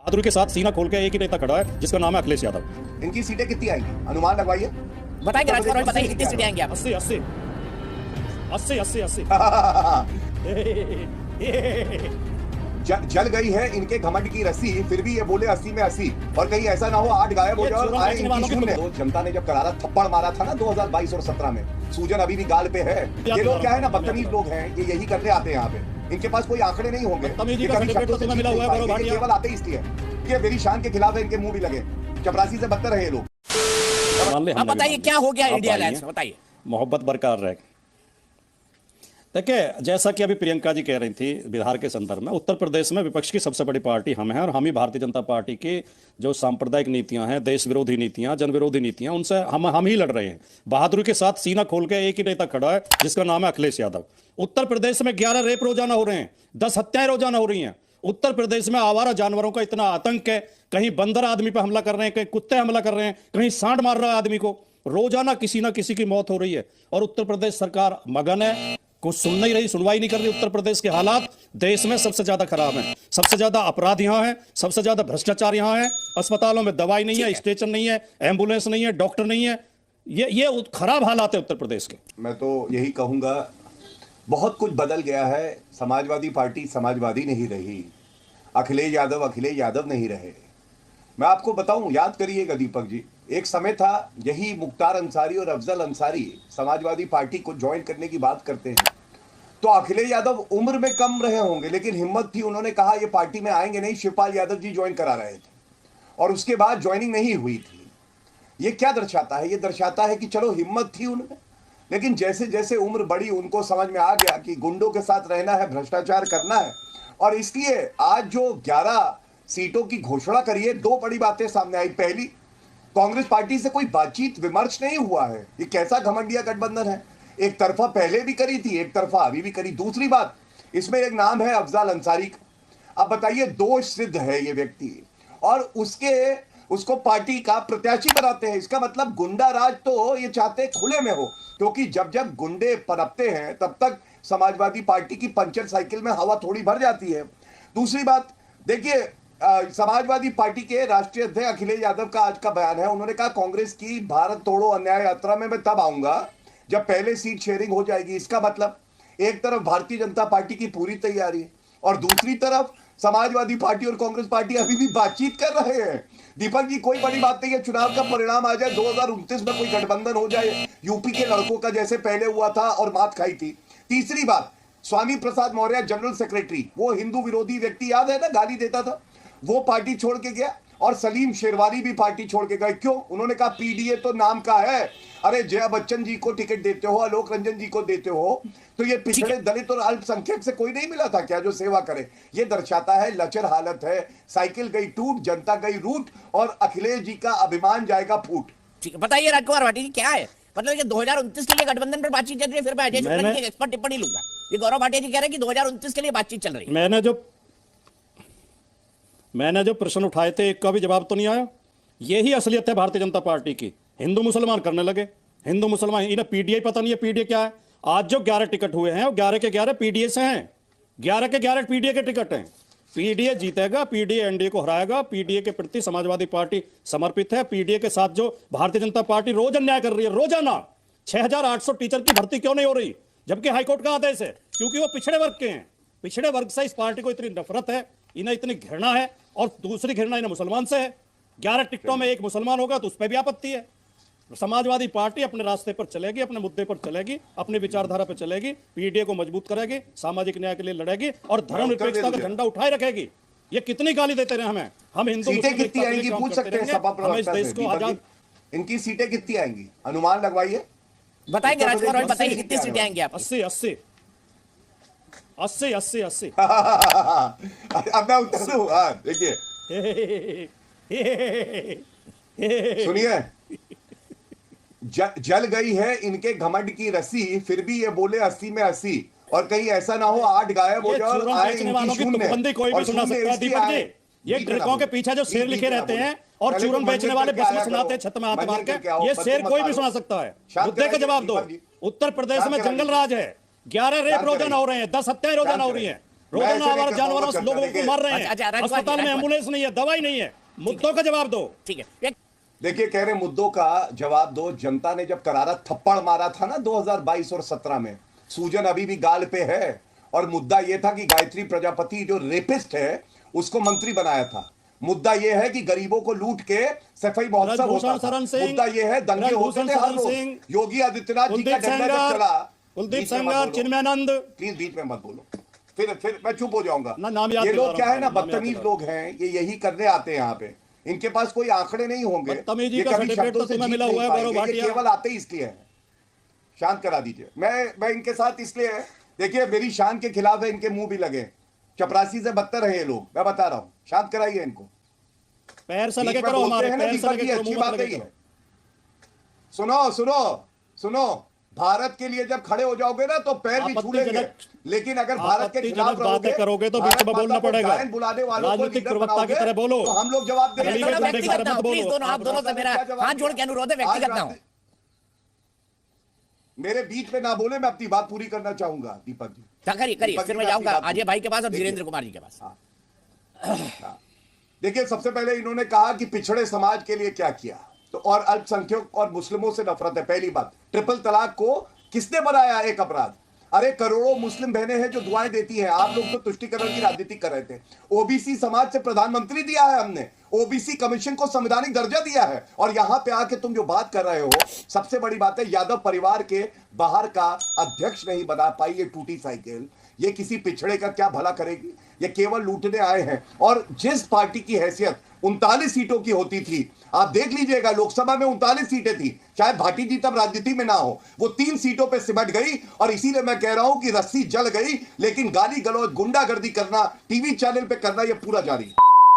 बहादुरी के साथ सीना खोल के एक ही नेता खड़ा है जिसका नाम है अखिलेश यादव। इनकी सीटें कितनी आएंगी अनुमान लगवाइए। बताइए राजकुमार, बताइए कितनी सीटें आएंगी आप? 80 80 80 80 जल गई है इनके घमंड की रस्सी, फिर भी ये बोले 80 में 80। और कहीं ऐसा ना हो 8 गायब हो जाए और आए इनकी शून्य। तो जनता ने जब करारा थप्पड़ मारा था ना 2022 और 17 में, सूजन अभी भी गाल पे है। ये लोग क्या है ना, बदतमीज लोग हैं, ये यही करने आते हैं यहाँ पे। इनके पास कोई आंकड़े नहीं होंगे, केवल आते इसलिए ये मेरी शान के खिलाफ है, इनके मुंह भी लगे। चपरासी से बदतर है ये लोग। अब बताइए क्या हो गया इंडिया अलायंस, बताइए। मोहब्बत बरकरार रहे। देखिए, जैसा कि अभी प्रियंका जी कह रही थी बिहार के संदर्भ में, उत्तर प्रदेश में विपक्ष की सबसे बड़ी पार्टी हम हैं और हम ही भारतीय जनता पार्टी की जो सांप्रदायिक नीतियां हैं, देश विरोधी नीतियां, जन विरोधी नीतियां, उनसे हम ही लड़ रहे हैं। बहादुरी के साथ सीना खोल के एक ही नेता खड़ा है जिसका नाम है अखिलेश यादव। उत्तर प्रदेश में 11 रेप रोजाना हो रहे हैं, 10 हत्याएं रोजाना हो रही हैं। उत्तर प्रदेश में आवारा जानवरों का इतना आतंक है, कहीं बंदर आदमी पर हमला कर रहे हैं, कहीं कुत्ते हमला कर रहे हैं, कहीं सांड मार रहा है आदमी को। रोजाना किसी ना किसी की मौत हो रही है और उत्तर प्रदेश सरकार मगन है, कुछ सुन नहीं रही, सुनवाई नहीं कर रही। उत्तर प्रदेश के हालात देश में सबसे ज्यादा खराब हैं, सबसे ज्यादा अपराध यहां है, सबसे ज्यादा भ्रष्टाचार यहां है। अस्पतालों में दवाई नहीं है, स्टेशन नहीं है, एम्बुलेंस नहीं है, डॉक्टर नहीं है। ये खराब हालात है उत्तर प्रदेश के। मैं तो यही कहूंगा, बहुत कुछ बदल गया है। समाजवादी पार्टी समाजवादी नहीं रही, अखिलेश यादव नहीं रहे। मैं आपको बताऊं, याद करिएगा दीपक जी, एक समय था यही मुख्तार अंसारी और अफजल अंसारी समाजवादी पार्टी को ज्वाइन करने की बात करते हैं तो अखिलेश यादव उम्र में कम रहे होंगे, लेकिन हिम्मत थी। उन्होंने कहा ये पार्टी में आएंगे नहीं, शिवपाल यादव जी ज्वाइन करा रहे थे और उसके बाद ज्वाइनिंग नहीं हुई थी। ये क्या दर्शाता है? ये दर्शाता है कि चलो हिम्मत थी उनमें, लेकिन जैसे जैसे उम्र बढ़ी उनको समझ में आ गया कि गुंडों के साथ रहना है, भ्रष्टाचार करना है। और इसलिए आज जो 11 सीटों की घोषणा करी है, 2 बड़ी बातें सामने आई। पहली, कांग्रेस पार्टी से कोई बातचीत विमर्श नहीं हुआ है। ये कैसा घमंडिया गठबंधन है, एक तरफा पहले भी करी थी, एक तरफा अभी भी करी। दूसरी बात, इसमें एक नाम है अफजल अंसारी का। अब बताइए, दोष सिद्ध है ये व्यक्ति और उसको पार्टी का प्रत्याशी बनाते हैं। इसका मतलब गुंडा राज तो ये चाहते खुले में हो, क्योंकि जब जब गुंडे पनपते हैं तब तक समाजवादी पार्टी की पंचर साइकिल में हवा थोड़ी भर जाती है। दूसरी बात देखिए, समाजवादी पार्टी के राष्ट्रीय अध्यक्ष अखिलेश यादव का आज का बयान है। उन्होंने कहा कांग्रेस की भारत तोड़ो अन्याय यात्रा में मैं तब आऊंगा जब पहले सीट शेयरिंग हो जाएगी। इसका मतलब एक तरफ भारतीय जनता पार्टी की पूरी तैयारी है और दूसरी तरफ समाजवादी पार्टी और कांग्रेस पार्टी अभी भी बातचीत कर रहे हैं। दीपक जी, कोई बड़ी बात नहीं है, चुनाव का परिणाम आ जाए, 2029 में कोई गठबंधन हो जाए यूपी के लड़कों का, जैसे पहले हुआ था और मात खाई थी। तीसरी बात, स्वामी प्रसाद मौर्य जनरल सेक्रेटरी, वो हिंदू विरोधी व्यक्ति, याद है ना, गाली देता था, वो पार्टी छोड़ के गया और सलीम शेरवानी भी पार्टी छोड़ के गए। क्यों? उन्होंने कहा पीडीए तो नाम का है, अरे जया बच्चन जी को टिकट देते हो, आलोक रंजन जी को देते हो, तो ये पिछड़े दलित और अल्पसंख्यक से कोई नहीं मिला था क्या जो सेवा करे? ये दर्शाता है लचर हालत है, साइकिल गई टूट, जनता गई रूट और अखिलेश जी का अभिमान जाएगा फूट। ठीक है, बताइए राजकुमार भाटी जी, क्या है मतलब ये 2029 के लिए गठबंधन पर बातचीत चल रही है? फिर मैं अजय शुक्ला की एक्सपर्ट टिप्पणी लूंगा। ये गौरव भाटिया जी कह रहे हैं कि 2029 के लिए बातचीत चल रही है। मैंने जो प्रश्न उठाए थे एक का भी जवाब तो नहीं आया। यही असलियत है भारतीय जनता पार्टी की। हिंदू मुसलमान करने लगे, हिंदू मुसलमान, इन्हें पीडीए पता नहीं है पीडीए क्या है। आज जो 11 टिकट हुए हैं वो 11 के 11 पीडीए से हैं, 11 के 11 पीडीए के टिकट हैं। पीडीए जीतेगा, पीडीए एनडीए को हराएगा। पीडीए के प्रति समाजवादी पार्टी समर्पित है। पीडीए के साथ जो भारतीय जनता पार्टी रोज अन्याय कर रही है, रोजाना 6800 टीचर की भर्ती क्यों नहीं हो रही, जबकि हाईकोर्ट का आदेश है? क्योंकि वो पिछड़े वर्ग के हैं। पिछड़े वर्ग से इस पार्टी को इतनी नफरत है, इन्हें इतनी घृणा है, और दूसरी घृणा इन्हें मुसलमान से है। 11 टिकटों में एक मुसलमान होगा तो उस पर भी आपत्ति है। समाजवादी पार्टी अपने रास्ते पर चलेगी, अपने मुद्दे पर चलेगी, अपनी विचारधारा पर चलेगी, पीडीए को मजबूत करेगी, सामाजिक न्याय के लिए लड़ेगी और धर्मनिरपेक्षता का झंडा उठाए रखेगी। ये कितनी गाली देते रहे हमें, हम हिंदू सीटें कितनी आएंगी पूछ सकते हैं सपा प्रवक्ता से? इनकी सीटें कितनी आएंगी अनुमान लगवाइए। बताएंगे राजकुमार, बताइए कितनी सीटें आएंगी आप? 80 80 80 80 80। अब मैं उत्तर दूं। देखिए सुनिए, जल गई है इनके घमंड की रस्सी, फिर भी ये बोले 80 में 80। और कहीं ऐसा ना हो 8 गायब हो जाए और आए इनकी शून्य। कोई भी सुना सकता है दीपक जी। ये ट्रकों के पीछे जो शेर लिखे रहते हैं और चूरन बेचने वाले बस में सुनाते हैं छत में हाथ मार के, ये शेर कोई भी सुना सकता है। मुद्दे का जवाब दो। उत्तर प्रदेश में जंगल राज है, 11 रेप रोजाना हो रहे हैं, 10 हत्याएं रोजाना हो रही हैं। रोजाना ऐसे नहीं आवारा कर पाऊंगा जानवर चर्चा। लोगों को देखिए- मर रहे अच्छा, हैं, राजकुमार जी, अस्पताल में राजकुमार। एम्बुलेंस नहीं है, दवाई नहीं है, मुद्दों का जवाब दो। ठीक है देखिए कह रहे मुद्दों का जवाब दो। जनता ने जब करारा थप्पड़ मारा था ना 2022 और 17 में, सूजन अभी भी गाल पे है। और मुद्दा यह था कि गायत्री प्रजापति जो रेपिस्ट है उसको मंत्री बनाया था। मुद्दा यह है कि गरीबों को लूट के सफाई महोत्सव ब्रजभूषण होता था। शरण सिंह, मुद्दा यह है दंगे होते थे हर ब्रजभूषण रोज। सिंह, योगी आदित्यनाथ जी का कुलदीप डंडा जब सेंगर, चला, कुलदीप बीच में मत सेंगर, बोलो। चिन्मयानंद, प्लीज बीच में मत बोलो, फिर मैं चुप हो जाऊंगा। ना नाम याद ये दिला लोग रहा क्या हूं, है ना, नाम याद बदतमीज दिला लोग हैं, ये यही करने आते हैं यहाँ पे। इनके पास कोई आंकड़े नहीं होंगे, बदतमीजी ये का कभी सर्टिफिकेट शब्दों तो से तुम्हें जीत मिला नहीं हुआ है, पाएंगे, गौरव ये भाटिया। केवल आते ही इसलिए हैं। शांत करा दीजिए। मैं इनके साथ इसलिए है, देखिए मेरी शान के खिलाफ है, इनके मुंह भी लगे। चपरासी से बदतर है ये लोग, मैं बता रहा हूं। शांत कराइए इनको। पैर से बीच लगे में करो, बोलते हमारे हैं ना पैर से दीपक लगे जी, करो, अच्छी मुंह मत बात लगे नहीं है। करो। सुनो सुनो सुनो, भारत के लिए जब खड़े हो जाओगे ना तो पैर भी छू लेंगे, लेकिन अगर भारत के खिलाफ आपत्तिजनक बातें करोगे तो बीच में बोलना पड़ेगा। बुलाने वालों को राजनीतिक लीडर प्रवक्ता की बनाओगे, तरह बोलो। तो हम लोग जवाब देंगे। गली दोनों में व्यक्तिगत मत ना हो, बोलो। प्लीज दोनों, आप दोनों से मेरा हाथ जोड़ के अनुरोध है, व्यक्तिगत ना हो। मेरे बीच में ना बोले, मैं अपनी बात पूरी करना चाहूंगा दीपक जी। करिए दीपक फिर जी, मैं मैं जाऊंगा आपकी बात अजय भाई के पास और देखिए। धीरेन्द्र कुमार जी के पास। देखिए सबसे पहले इन्होंने कहा कि पिछड़े समाज के लिए क्या किया, तो और अल्पसंख्यक और मुस्लिमों से नफरत है। पहली बात, ट्रिपल तलाक को किसने बनाया एक अपराध? अरे करोड़ों मुस्लिम बहनें हैं जो दुआएं देती हैं। आप लोग तो तुष्टिकरण की राजनीति कर रहे थे। ओबीसी समाज से प्रधानमंत्री दिया है हमने, ओबीसी कमीशन को संवैधानिक दर्जा दिया है, और यहां पे आके तुम जो बात कर रहे हो, सबसे बड़ी बात है यादव परिवार के बाहर का अध्यक्ष नहीं बना पाई ये टूटी साइकिल। ये किसी पिछड़े का क्या भला करेगी? ये केवल लूटने आए हैं। और जिस पार्टी की हैसियत 39 सीटों की होती थी, आप देख लीजिएगा लोकसभा में 39 सीटें थी, शायद भाटी जी तब राजनीति में ना हो, वो 3 सीटों पे सिमट गई। और इसीलिए मैं कह रहा हूं कि रस्सी जल गई, लेकिन गाली गलौज गुंडागर्दी करना टीवी चैनल पे करना ये पूरा जारी है।